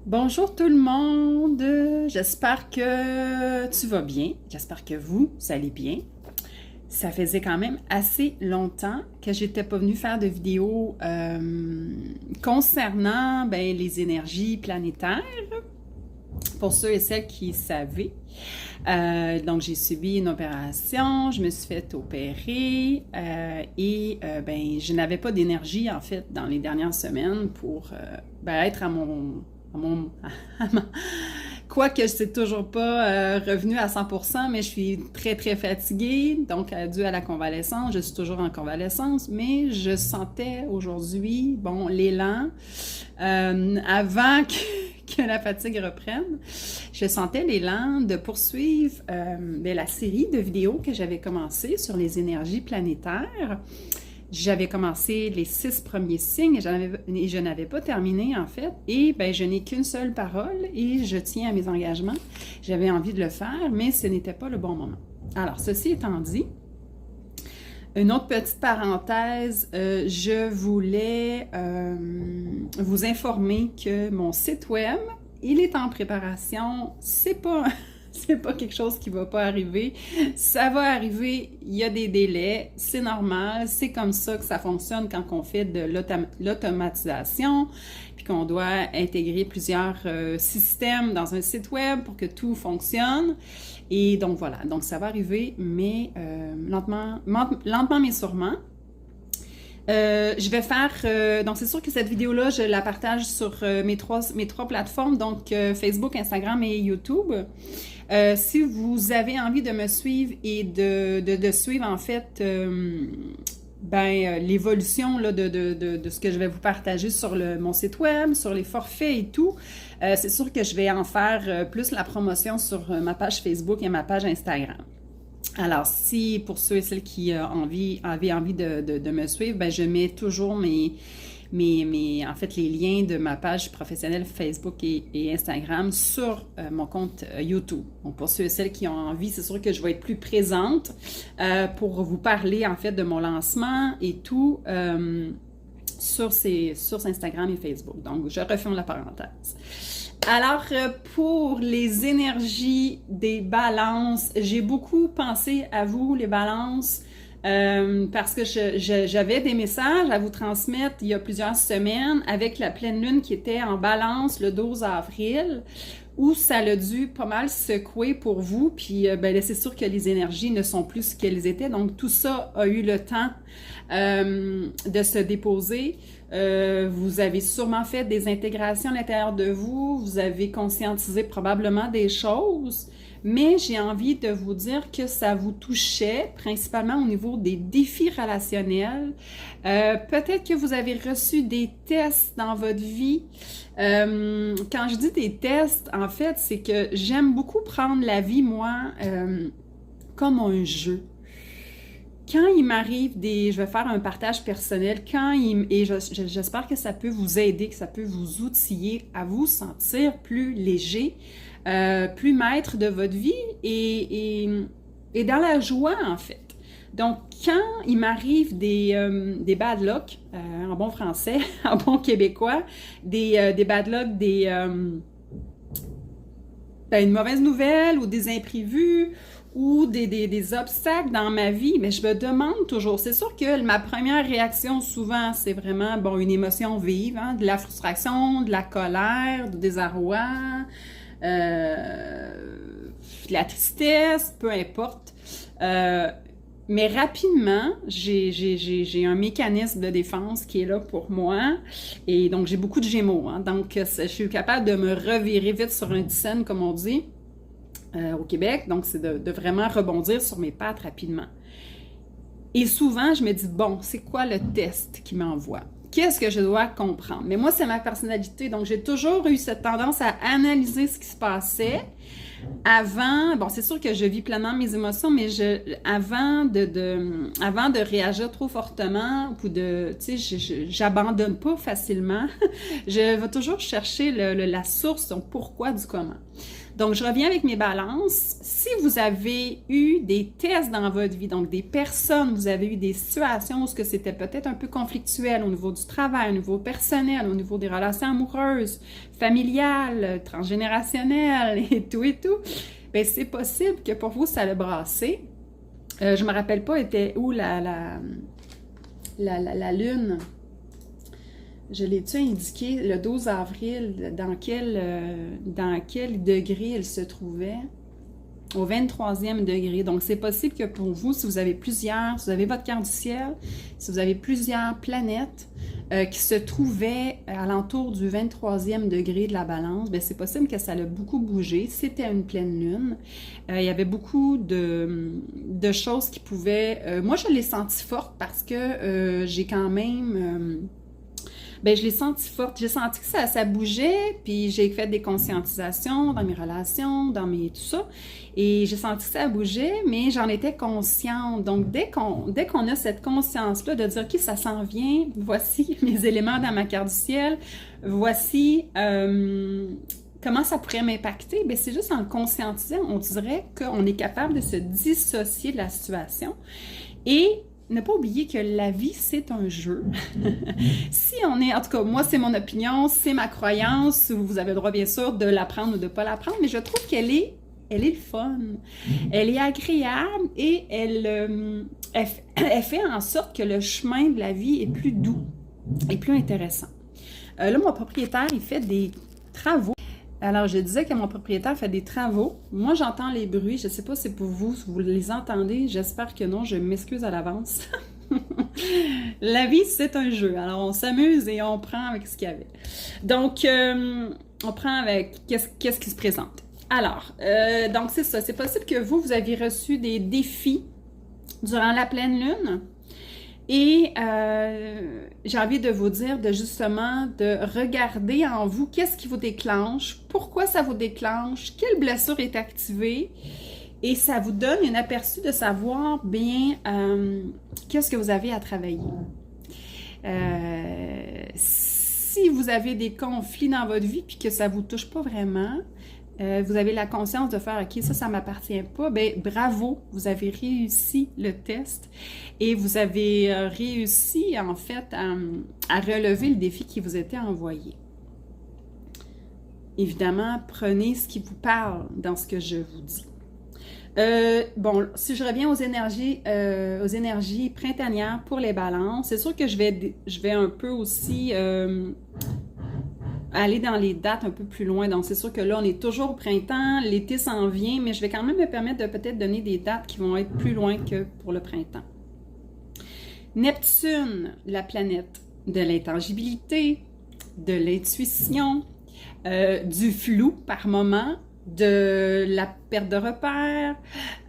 Bonjour tout le monde, j'espère que tu vas bien, j'espère que vous allez bien. Ça faisait quand même assez longtemps que j'étais pas venue faire de vidéo concernant les énergies planétaires, pour ceux et celles qui savaient. Donc j'ai subi une opération, je me suis fait opérer je n'avais pas d'énergie en fait dans les dernières semaines pour être à mon, à ma- quoique c'est toujours pas revenu à 100%, mais je suis très très fatiguée, donc dû à la convalescence, je suis toujours en convalescence, mais je sentais aujourd'hui, l'élan, avant que la fatigue reprenne, je sentais l'élan de poursuivre la série de vidéos que j'avais commencé sur les énergies planétaires. J'avais commencé les 6 premiers signes et je n'avais pas terminé en fait. Et je n'ai qu'une seule parole et je tiens à mes engagements. J'avais envie de le faire, mais ce n'était pas le bon moment. Alors, ceci étant dit, une autre petite parenthèse, je voulais vous informer que mon site web, il est en préparation. C'est pas quelque chose qui va pas arriver. Ça va arriver, il y a des délais, c'est normal, c'est comme ça que ça fonctionne quand on fait de l'automatisation, puis qu'on doit intégrer plusieurs systèmes dans un site web pour que tout fonctionne. Et donc voilà, donc ça va arriver, mais lentement mais sûrement. Je vais faire, donc c'est sûr que cette vidéo-là, je la partage sur mes trois plateformes, donc Facebook, Instagram et YouTube. Si vous avez envie de me suivre et de suivre en fait l'évolution là, de ce que je vais vous partager sur mon site web, sur les forfaits et tout, c'est sûr que je vais en faire plus la promotion sur ma page Facebook et ma page Instagram. Alors, si pour ceux et celles qui avaient envie de me suivre, je mets toujours en fait, les liens de ma page professionnelle Facebook et Instagram sur mon compte YouTube. Donc, pour ceux et celles qui ont envie, c'est sûr que je vais être plus présente pour vous parler, en fait, de mon lancement et tout sur Instagram et Facebook. Donc, je referme la parenthèse. Alors, pour les énergies des balances, j'ai beaucoup pensé à vous, les balances, parce que j'avais des messages à vous transmettre il y a plusieurs semaines avec la pleine lune qui était en balance le 12 avril, où ça a dû pas mal secouer pour vous, puis c'est sûr que les énergies ne sont plus ce qu'elles étaient, donc tout ça a eu le temps de se déposer. Vous avez sûrement fait des intégrations à l'intérieur de vous, vous avez conscientisé probablement des choses, mais j'ai envie de vous dire que ça vous touchait principalement au niveau des défis relationnels. Peut-être que vous avez reçu des tests dans votre vie. Quand je dis des tests, en fait, c'est que j'aime beaucoup prendre la vie, moi, comme un jeu. Quand il m'arrive je vais faire un partage personnel, et j'espère que ça peut vous aider, que ça peut vous outiller à vous sentir plus léger, plus maître de votre vie et dans la joie, en fait. Donc, quand il m'arrive des bad luck, en bon français, en bon québécois, des bad luck, une mauvaise nouvelle ou des imprévus, ou des obstacles dans ma vie, mais je me demande toujours, c'est sûr que ma première réaction souvent, c'est vraiment, une émotion vive, hein, de la frustration, de la colère, du désarroi, de la tristesse, peu importe. Mais rapidement, j'ai un mécanisme de défense qui est là pour moi, et donc j'ai beaucoup de Gémeaux, hein, donc je suis capable de me revirer vite sur un dizaine, comme on dit, au Québec, donc c'est de vraiment rebondir sur mes pattes rapidement. Et souvent, je me dis, c'est quoi le test qui m'envoie? Qu'est-ce que je dois comprendre? Mais moi, c'est ma personnalité, donc j'ai toujours eu cette tendance à analyser ce qui se passait avant. C'est sûr que je vis pleinement mes émotions, mais avant de réagir trop fortement ou j'abandonne pas facilement. Je vais toujours chercher la source, donc pourquoi du comment. Donc, je reviens avec mes balances. Si vous avez eu des tests dans votre vie, donc des personnes, vous avez eu des situations où c'était peut-être un peu conflictuel au niveau du travail, au niveau personnel, au niveau des relations amoureuses, familiales, transgénérationnelles et tout, bien, c'est possible que pour vous, ça l'a brassé. Je me rappelle pas, était où la lune? Je l'ai-tu indiqué le 12 avril, dans quel degré elle se trouvait? Au 23e degré. Donc, c'est possible que pour vous, si vous avez si vous avez votre carte du ciel, si vous avez plusieurs planètes qui se trouvaient alentour du 23e degré de la balance, bien, c'est possible que ça a beaucoup bougé. C'était une pleine lune. Il y avait beaucoup de choses qui pouvaient... moi, je l'ai senti forte parce que j'ai quand même... Bien, je l'ai senti forte. J'ai senti que ça bougeait, puis j'ai fait des conscientisations dans mes relations, tout ça. Et j'ai senti que ça bougeait, mais j'en étais consciente. Donc, dès qu'on a cette conscience-là de dire, OK, ça s'en vient, voici mes éléments dans ma carte du ciel, voici comment ça pourrait m'impacter, bien, c'est juste en le conscientisant, on dirait qu'on est capable de se dissocier de la situation. Et ne pas oublier que la vie, c'est un jeu. Si on est, en tout cas, moi, c'est mon opinion, c'est ma croyance, vous avez le droit, bien sûr, de l'apprendre ou de ne pas l'apprendre, mais je trouve qu'elle est le fun. Elle est agréable et elle fait en sorte que le chemin de la vie est plus doux et plus intéressant. Là, mon propriétaire, il fait des travaux. Alors, je disais que mon propriétaire fait des travaux. Moi, j'entends les bruits. Je ne sais pas si c'est pour vous, si vous les entendez. J'espère que non. Je m'excuse à l'avance. La vie, c'est un jeu. Alors, on s'amuse et on prend avec ce qu'il y avait. Donc, on prend avec qu'est-ce qui se présente. Alors, donc c'est ça. C'est possible que vous aviez reçu des défis durant la pleine lune. Et j'ai envie de vous dire justement de regarder en vous qu'est-ce qui vous déclenche, pourquoi ça vous déclenche, quelle blessure est activée, et ça vous donne un aperçu de savoir bien qu'est-ce que vous avez à travailler. Si vous avez des conflits dans votre vie puis que ça ne vous touche pas vraiment, vous avez la conscience de faire « OK, ça ne m'appartient pas », bien, bravo, vous avez réussi le test et vous avez réussi, en fait, à relever le défi qui vous était envoyé. Évidemment, prenez ce qui vous parle dans ce que je vous dis. Bon, si je reviens aux énergies printanières pour les balances, c'est sûr que je vais un peu aussi... aller dans les dates un peu plus loin. Donc, c'est sûr que là, on est toujours au printemps, l'été s'en vient, mais je vais quand même me permettre de peut-être donner des dates qui vont être plus loin que pour le printemps. Neptune, la planète de l'intangibilité, de l'intuition, du flou par moment, de la perte de repères,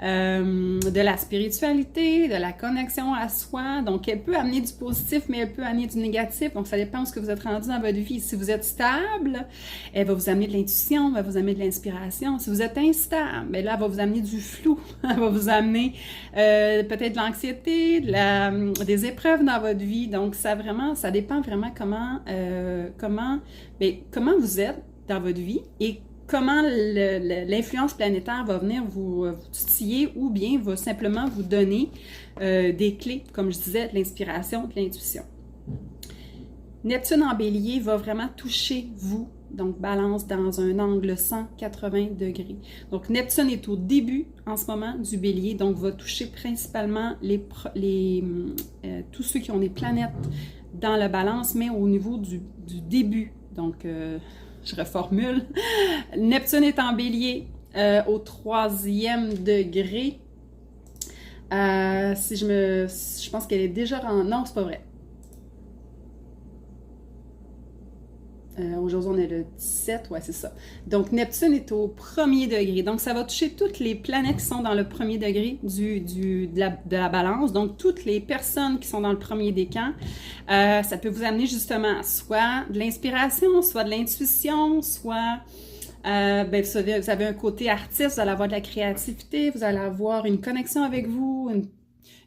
de la spiritualité, de la connexion à soi. Donc, elle peut amener du positif, mais elle peut amener du négatif. Donc, ça dépend de ce que vous êtes rendu dans votre vie. Si vous êtes stable, elle va vous amener de l'intuition, elle va vous amener de l'inspiration. Si vous êtes instable, bien là, elle va vous amener du flou. Elle va vous amener peut-être de l'anxiété, des épreuves dans votre vie. Donc, ça dépend vraiment comment vous êtes dans votre vie et comment l'influence planétaire va venir vous titiller ou bien va simplement vous donner des clés, comme je disais, de l'inspiration, de l'intuition. Neptune en bélier va vraiment toucher vous, donc balance dans un angle 180 degrés. Donc Neptune est au début en ce moment du bélier, donc va toucher principalement tous ceux qui ont des planètes dans la balance, mais au niveau du début. Donc, je reformule. Neptune est en bélier au 3e degré. Je pense qu'elle est déjà non, c'est pas vrai. Aujourd'hui, on est le 17, ouais, c'est ça. Donc, Neptune est au 1er degré. Donc, ça va toucher toutes les planètes qui sont dans le 1er degré de la balance. Donc, toutes les personnes qui sont dans le 1er décan. Ça peut vous amener justement soit de l'inspiration, soit de l'intuition, soit... vous avez un côté artiste, vous allez avoir de la créativité, vous allez avoir une connexion avec vous,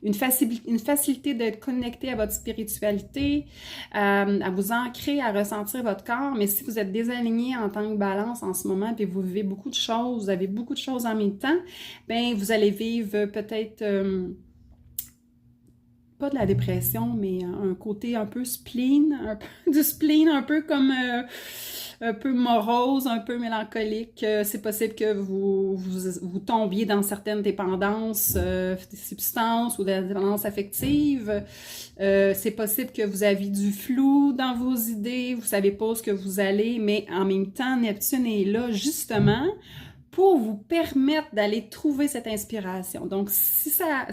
une facilité d'être connecté à votre spiritualité, à vous ancrer, à ressentir votre corps. Mais si vous êtes désaligné en tant que balance en ce moment, puis vous vivez beaucoup de choses, vous avez beaucoup de choses en même temps, bien, vous allez vivre peut-être... pas de la dépression, mais un côté un peu spleen, du spleen, un peu comme un peu morose, un peu mélancolique. C'est possible que vous tombiez dans certaines dépendances, des substances ou des dépendances affectives. C'est possible que vous aviez du flou dans vos idées, vous savez pas où ce que vous allez, mais en même temps, Neptune est là justement pour vous permettre d'aller trouver cette inspiration. Donc, si ça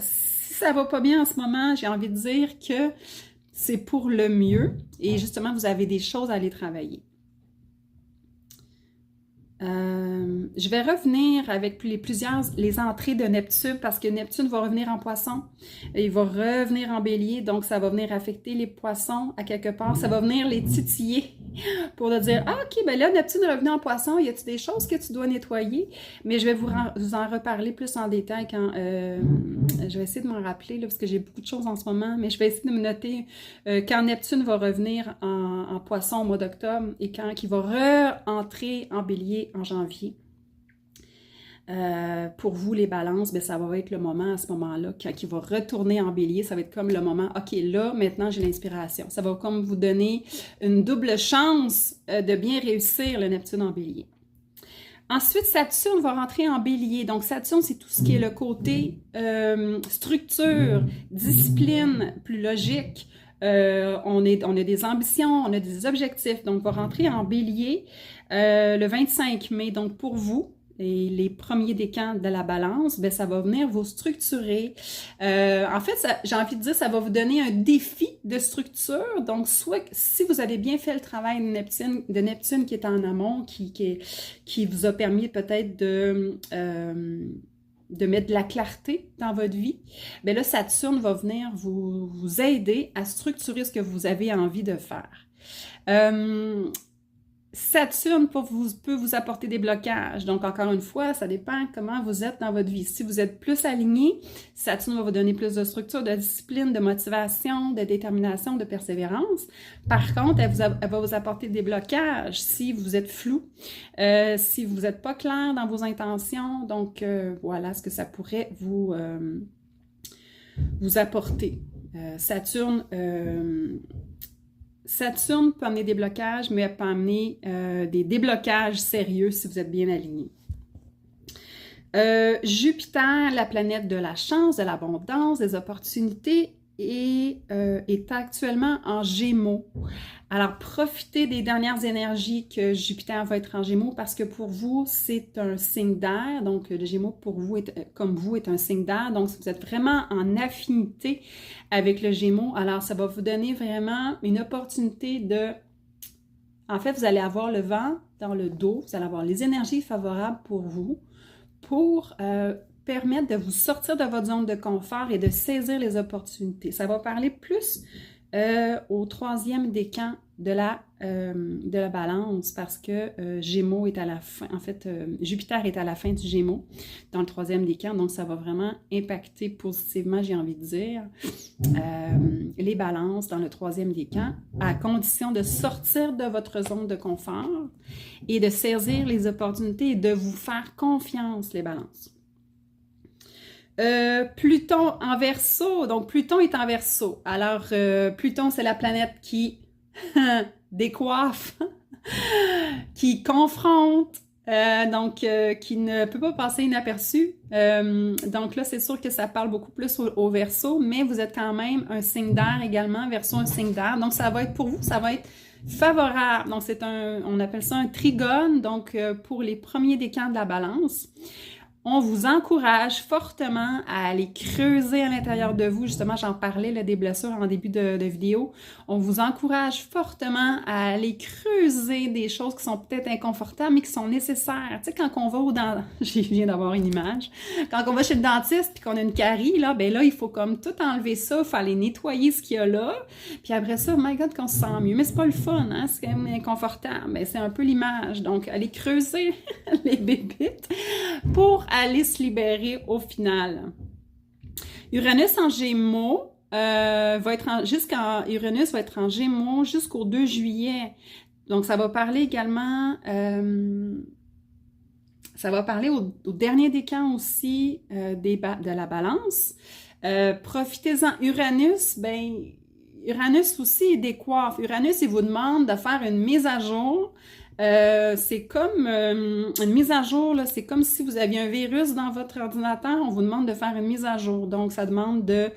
va pas bien en ce moment, j'ai envie de dire que c'est pour le mieux et justement, vous avez des choses à aller travailler. Je vais revenir avec les entrées de Neptune parce que Neptune va revenir en Poisson, il va revenir en Bélier, donc ça va venir affecter les Poissons à quelque part, ça va venir les titiller pour leur dire « Ah, ok, ben là, Neptune est revenu en Poisson, y a-t-il des choses que tu dois nettoyer? » Mais je vais vous en reparler plus en détail quand... je vais essayer de m'en rappeler, là, parce que j'ai beaucoup de choses en ce moment, mais je vais essayer de me noter quand Neptune va revenir en Poisson au mois d'octobre et quand il va re-entrer en Bélier en janvier. Pour vous, les balances, ben, ça va être le moment à ce moment-là, quand il va retourner en Bélier, ça va être comme le moment, ok, là, maintenant, j'ai l'inspiration. Ça va comme vous donner une double chance de bien réussir le Neptune en Bélier. Ensuite, Saturne va rentrer en Bélier. Donc, Saturne, c'est tout ce qui est le côté structure, discipline, plus logique. On a des ambitions, on a des objectifs. Donc, va rentrer en Bélier le 25 mai. Donc, pour vous, et les premiers décans de la balance, ben ça va venir vous structurer. En fait, j'ai envie de dire, ça va vous donner un défi de structure. Donc, soit si vous avez bien fait le travail de Neptune qui est en amont, qui vous a permis peut-être de mettre de la clarté dans votre vie, bien là, Saturne va venir vous aider à structurer ce que vous avez envie de faire. Saturne peut vous apporter des blocages. Donc, encore une fois, ça dépend comment vous êtes dans votre vie. Si vous êtes plus aligné, Saturne va vous donner plus de structure, de discipline, de motivation, de détermination, de persévérance. Par contre, elle va vous apporter des blocages si vous êtes flou, si vous n'êtes pas clair dans vos intentions. Donc, voilà ce que ça pourrait vous apporter. Saturne peut amener des blocages, mais elle peut amener des déblocages sérieux si vous êtes bien aligné. Jupiter, la planète de la chance, de l'abondance, des opportunités, est actuellement en Gémeaux. Alors, profitez des dernières énergies que Jupiter va être en Gémeaux parce que pour vous, c'est un signe d'air. Donc, le Gémeaux, pour vous, comme vous, est un signe d'air. Donc, si vous êtes vraiment en affinité avec le Gémeaux, alors ça va vous donner vraiment une opportunité de... En fait, vous allez avoir le vent dans le dos, vous allez avoir les énergies favorables pour vous, pour permettre de vous sortir de votre zone de confort et de saisir les opportunités. Ça va parler plus au troisième décan de la balance parce que Gémeaux est à la fin, en fait, Jupiter est à la fin du Gémeaux dans le troisième décan, donc ça va vraiment impacter positivement, j'ai envie de dire, les balances dans le troisième décan, à condition de sortir de votre zone de confort et de saisir les opportunités et de vous faire confiance, les balances. Pluton en Verseau, donc Pluton est en Verseau. Alors, Pluton, c'est la planète qui décoiffe, qui confronte, donc qui ne peut pas passer inaperçu. Donc là, c'est sûr que ça parle beaucoup plus au Verseau, mais vous êtes quand même un signe d'air également, Verseau, un signe d'air. Donc, ça va être pour vous, ça va être favorable. Donc, on appelle ça un trigone, donc pour les premiers décans de la balance. On vous encourage fortement à aller creuser à l'intérieur de vous. Justement, j'en parlais là, des blessures en début de vidéo. On vous encourage fortement à aller creuser des choses qui sont peut-être inconfortables, mais qui sont nécessaires. Tu sais, quand on va au dentiste, je viens d'avoir une image, quand on va chez le dentiste puis qu'on a une carie, là, ben là, il faut comme tout enlever ça, il faut aller nettoyer ce qu'il y a là. Puis après ça, oh my God, qu'on se sent mieux. Mais c'est pas le fun, hein? C'est quand même inconfortable. Ben, c'est un peu l'image. Donc, aller creuser les bébites pour aller se libérer au final. Il Uranus en Gémeaux va être Uranus va être en Gémeaux jusqu'au 2 juillet. Donc, ça va parler également, ça va parler au dernier décan aussi de la balance. Profitez-en. Uranus, Uranus aussi, il décoiffe. Uranus, il vous demande de faire une mise à jour. C'est comme une mise à jour, là, c'est comme si vous aviez un virus dans votre ordinateur, on vous demande de faire une mise à jour. Donc, ça demande de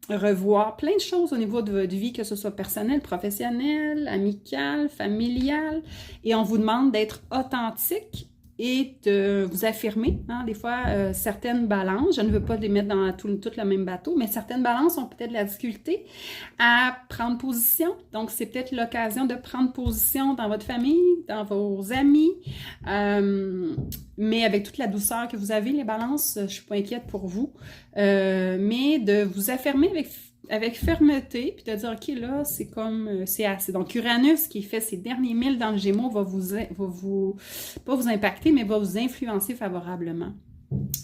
revoir plein de choses au niveau de votre vie, que ce soit personnel, professionnel, amical, familial, et on vous demande d'être authentique et de vous affirmer. Hein? Des fois, certaines balances, je ne veux pas les mettre dans tout le même bateau, mais certaines balances ont peut-être de la difficulté à prendre position. Donc, c'est peut-être l'occasion de prendre position dans votre famille, dans vos amis, mais avec toute la douceur que vous avez, les balances, je ne suis pas inquiète pour vous, mais de vous affirmer avec fermeté, puis de dire, OK, là, c'est assez. Donc, Uranus, qui fait ses derniers milles dans le Gémeaux, va pas vous impacter, mais va vous influencer favorablement.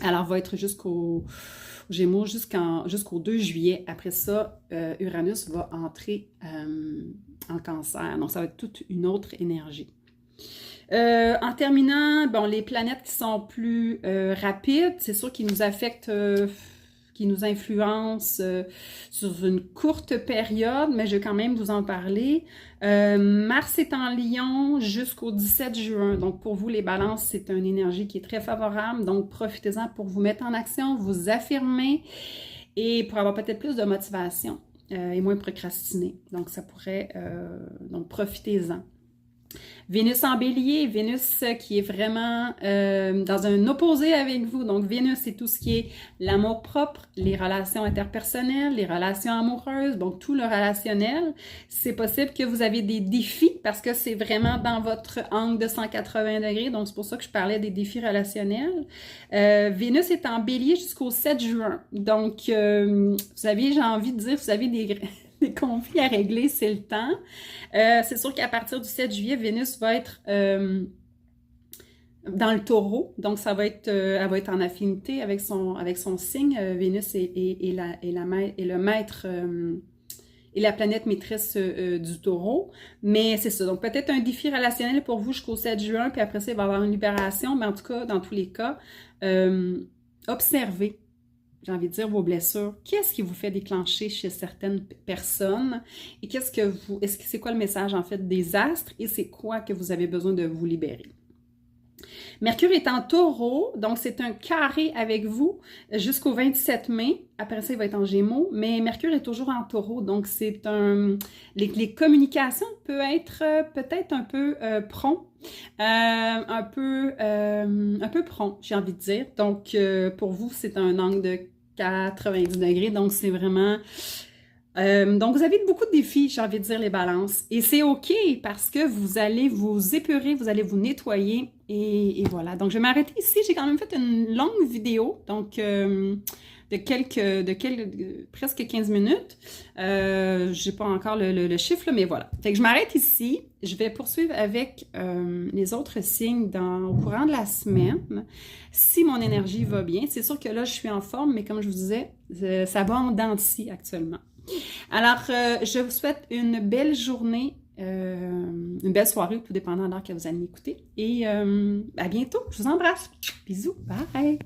Alors, va être jusqu'au Gémeaux jusqu'au 2 juillet. Après ça, Uranus va entrer en Cancer. Donc, ça va être toute une autre énergie. En terminant, bon, les planètes qui sont plus rapides, c'est sûr qu'ils nous affectent... qui nous influence sur une courte période, mais je vais quand même vous en parler. Mars est en Lion jusqu'au 17 juin. Donc, pour vous, les balances, c'est une énergie qui est très favorable. Donc, profitez-en pour vous mettre en action, vous affirmer et pour avoir peut-être plus de motivation et moins procrastiner. Donc, ça pourrait... donc, profitez-en. Vénus en Bélier, Vénus qui est vraiment dans un opposé avec vous. Donc, Vénus, c'est tout ce qui est l'amour-propre, les relations interpersonnelles, les relations amoureuses, donc tout le relationnel. C'est possible que vous avez des défis parce que c'est vraiment dans votre angle de 180 degrés. Donc, c'est pour ça que je parlais des défis relationnels. Vénus est en Bélier jusqu'au 7 juin. Donc, vous savez, j'ai envie de dire, vous avez des conflits à régler, c'est le temps. C'est sûr qu'à partir du 7 juillet, Vénus va être dans le taureau, donc ça va être, elle va être en affinité avec son signe. Vénus est le maître et la planète maîtresse du taureau. Mais c'est ça, donc peut-être un défi relationnel pour vous jusqu'au 7 juin, puis après ça, il va y avoir une libération, mais en tout cas, dans tous les cas, observez. J'ai envie de dire vos blessures. Qu'est-ce qui vous fait déclencher chez certaines personnes? Et c'est quoi le message en fait des astres? Et c'est quoi que vous avez besoin de vous libérer? Mercure est en taureau, donc c'est un carré avec vous jusqu'au 27 mai. Après ça, il va être en gémeaux, mais Mercure est toujours en taureau, donc c'est les communications peuvent être peut-être un peu prompt. Un peu prompt, j'ai envie de dire. Donc, pour vous, c'est un angle de 90 degrés, donc c'est vraiment... donc, vous avez beaucoup de défis, j'ai envie de dire, les balances. Et c'est OK parce que vous allez vous épurer, vous allez vous nettoyer et voilà. Donc, je vais m'arrêter ici. J'ai quand même fait une longue vidéo, donc presque 15 minutes. J'ai pas encore le chiffre, là, mais voilà. Fait que je m'arrête ici. Je vais poursuivre avec les autres signes au courant de la semaine. Si mon énergie va bien, c'est sûr que là, je suis en forme, mais comme je vous disais, ça va en dents de scie actuellement. Alors, je vous souhaite une belle journée, une belle soirée, tout dépendant de l'heure que vous allez m'écouter. Et à bientôt. Je vous embrasse. Bisous. Bye.